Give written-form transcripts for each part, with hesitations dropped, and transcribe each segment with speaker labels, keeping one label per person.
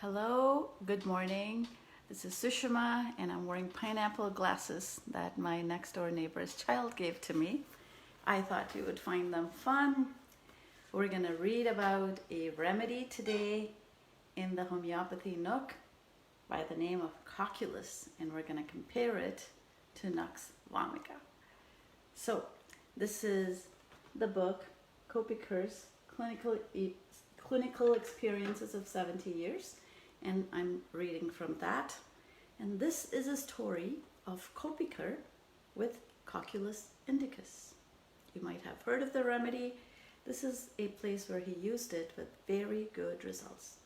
Speaker 1: Hello, good morning. This is Sushma, and I'm wearing pineapple glasses that my next door neighbor's child gave to me. I thought you would find them fun. We're going to read about a remedy today in the Homeopathy Nook by the name of Cocculus, and we're going to compare it to Nux vomica. So, this is the book, Kopiker's Clinical Experiences of 70 Years. And I'm reading from that. And this is a story of Kopiker with Cocculus indicus. You might have heard of the remedy. This is a place where he used it with very good results.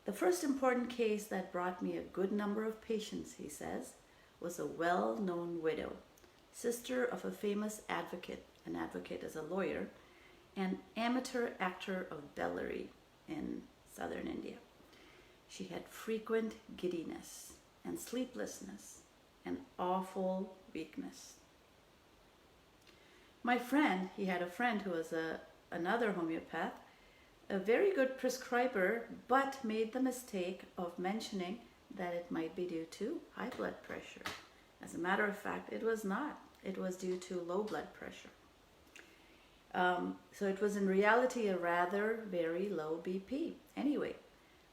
Speaker 1: The first important case that brought me a good number of patients, he says, was a well-known widow, sister of a famous advocate. An advocate is a lawyer, and amateur actor of Bellary in southern India. She had frequent giddiness and sleeplessness and awful weakness. My friend, he had a friend who was another homeopath, a very good prescriber, but made the mistake of mentioning that it might be due to high blood pressure. As a matter of fact, it was not. It was due to low blood pressure. So it was in reality a rather very low BP. Anyway,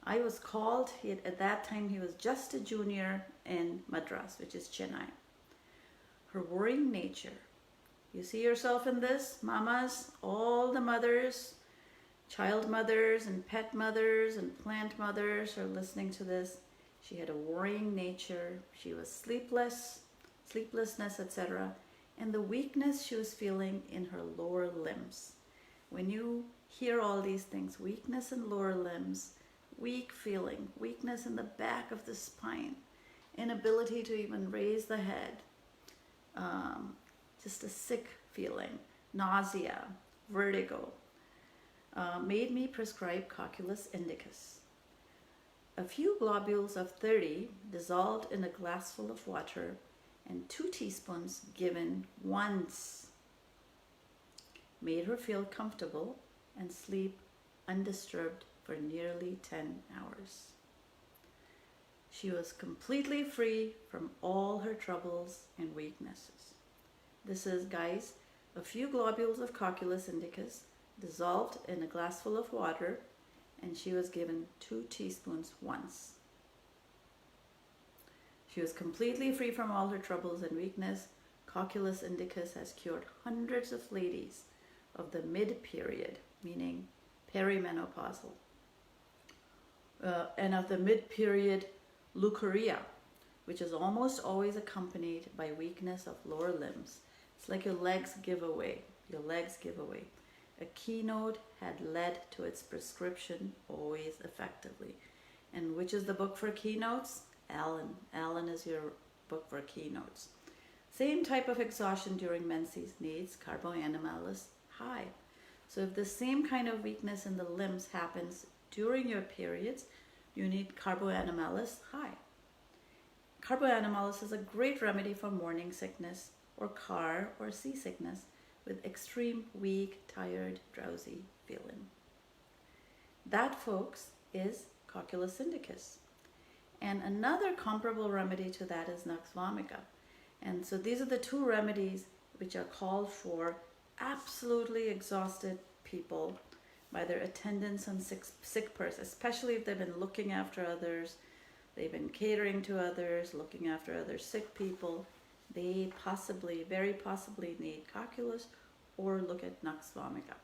Speaker 1: I was called, at that time he was just a junior in Madras, which is Chennai. Her worrying nature. You see yourself in this, mamas? All the mothers, child mothers and pet mothers and plant mothers are listening to this. She had a worrying nature. She was sleeplessness, etc. And the weakness she was feeling in her lower limbs. When you hear all these things, weakness in lower limbs, weak feeling, weakness in the back of the spine, inability to even raise the head, just a sick feeling, nausea, vertigo, made me prescribe Cocculus indicus. A few globules of 30 dissolved in a glassful of water and 2 teaspoons given once made her feel comfortable and sleep undisturbed for nearly 10 hours. She was completely free from all her troubles and weaknesses. This is, guys, a few globules of Cocculus indicus dissolved in a glassful of water, and she was given 2 teaspoons once. She was completely free from all her troubles and weakness. Cocculus indicus has cured hundreds of ladies of the mid-period, meaning perimenopausal, and of the mid-period leukorrhea, which is almost always accompanied by weakness of lower limbs. It's like your legs give away. Your legs give away. A keynote had led to its prescription always effectively. And which is the book for keynotes? Allen is your book for keynotes. Same type of exhaustion during menses needs carboanimalis high. So if the same kind of weakness in the limbs happens during your periods, you need carboanimalis high. Carboanimalis is a great remedy for morning sickness or car or seasickness with extreme weak, tired, drowsy feeling. That, folks, is Cocculus indicus. And another comparable remedy to that is Nux vomica. And so these are the 2 remedies which are called for absolutely exhausted people by their attendance on sick person, especially if they've been looking after others, they've been catering to others, looking after other sick people. They very possibly need Cocculus or look at Nux vomica.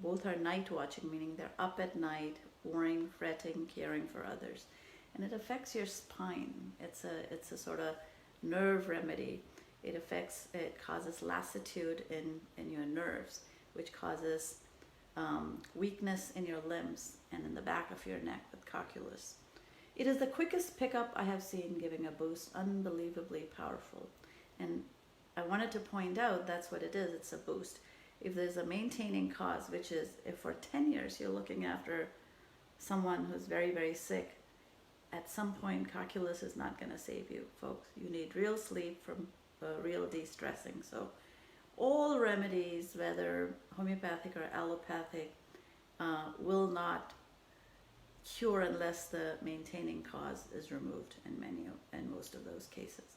Speaker 1: Both are night watching, meaning they're up at night, worrying, fretting, caring for others. And it affects your spine. It's a sort of nerve remedy. It causes lassitude in your nerves, which causes weakness in your limbs and in the back of your neck with Cocculus. It is the quickest pickup I have seen, giving a boost, unbelievably powerful. And I wanted to point out that's what it is. It's a boost. If there's a maintaining cause, which is if for 10 years you're looking after someone who's very, very sick, at some point Cocculus is not going to save you, folks. You need real sleep from real de-stressing. So all remedies, whether homeopathic or allopathic, will not cure unless the maintaining cause is removed in most of those cases.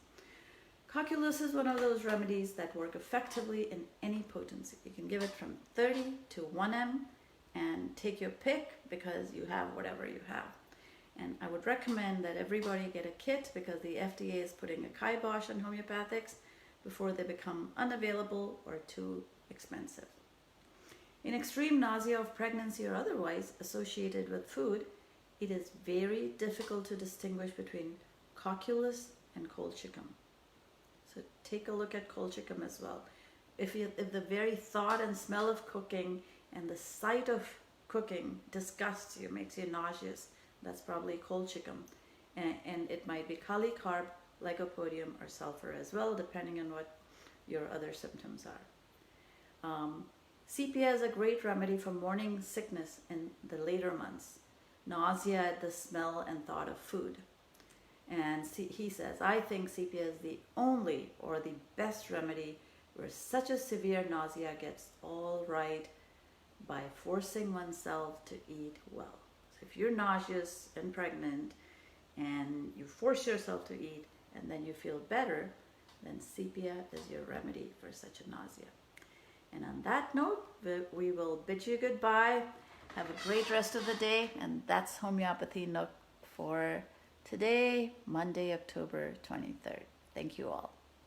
Speaker 1: Cocculus is one of those remedies that work effectively in any potency. You can give it from 30 to 1M and take your pick because you have whatever you have. And I would recommend that everybody get a kit because the FDA is putting a kibosh on homeopathics before they become unavailable or too expensive. In extreme nausea of pregnancy or otherwise associated with food, it is very difficult to distinguish between cocculus and colchicum. So take a look at colchicum as well. If the very thought and smell of cooking and the sight of cooking disgusts you, makes you nauseous, that's probably colchicum. And it might be kali carb, lycopodium, or sulfur as well, depending on what your other symptoms are. Sepia is a great remedy for morning sickness in the later months, nausea at the smell and thought of food. And he says, I think sepia is the only or the best remedy where such a severe nausea gets all right by forcing oneself to eat well. So if you're nauseous and pregnant and you force yourself to eat and then you feel better, then sepia is your remedy for such a nausea. And on that note, we will bid you goodbye. Have a great rest of the day. And that's Homeopathy Nook for today, Monday, October 23rd. Thank you all.